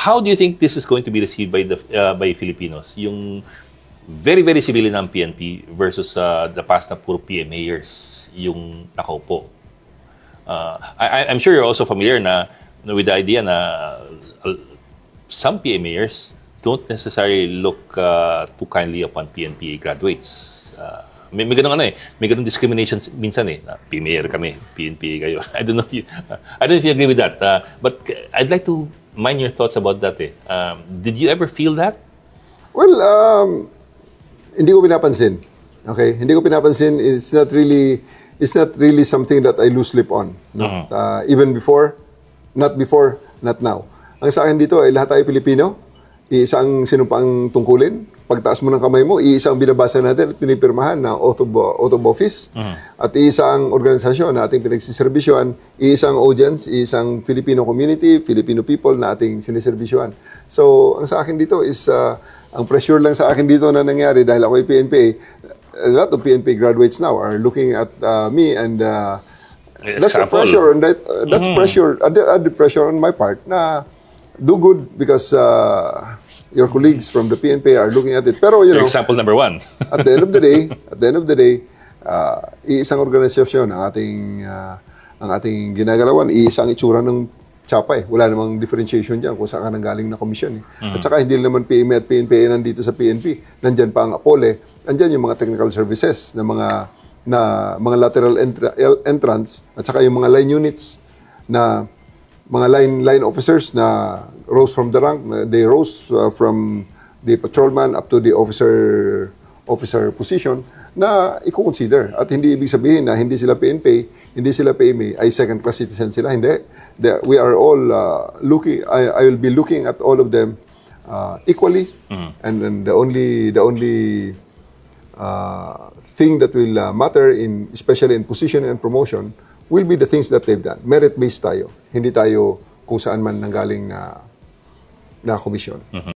How do you think this is going to be received by the by Filipinos? Yung very, very civilian ng PNP versus the past na puro PMAers yung nakaupo. I'm sure you're also familiar with the idea na some PMAers don't necessarily look too kindly upon PNPA graduates. May ganung may ganung discrimination minsan na PMAer kami, PNPA kayo. I don't know if you agree with that. But I'd like to mind your thoughts about that. Did you ever feel that? Well, hindi ko pinapansin. Okay? Hindi ko pinapansin. It's not really something that I lose sleep on. No? Even before, not now. Ang sa akin dito ay lahat tayo Pilipino. Iisang sinumpang tungkulin. Pagtaas mo ng kamay mo, iisang binabasa natin at pinipirmahan na oath of office. At iisang organisasyon na ating pinagsiservisyoan, iisang audience, iisang Filipino community, Filipino people na ating siniservisyoan. So, ang sa akin dito is, ang pressure lang sa akin dito na nangyari dahil ako ay PNPA, a lot of PNPA graduates now are looking at me and that's a pressure. And that's pressure, added pressure on my part na do good because your colleagues from the PNP are looking at it. Pero, example number one. at the end of the day, iisang organisasyon ang ating ginagalawan, iisang itsura ng tsapa Wala namang differentiation diyan kung saan ka nanggaling na komisyon At saka hindi naman PMA at PNP nandito sa PNP. Nandiyan pa ang APOLE, nandiyan yung mga technical services na mga lateral entrance at saka yung mga line units na mga line officers na rose from the rank, they rose from the patrolman up to the officer position na i-consider. At hindi ibig sabihin na hindi sila PNP, hindi sila PMA, ay second-class citizen sila. Hindi. We are all looking, I will be looking at all of them equally. And then the only thing that will matter, especially in position and promotion, will be the things that they've done. Merit-based tayo. Hindi tayo kung saan man nanggaling na komisyon.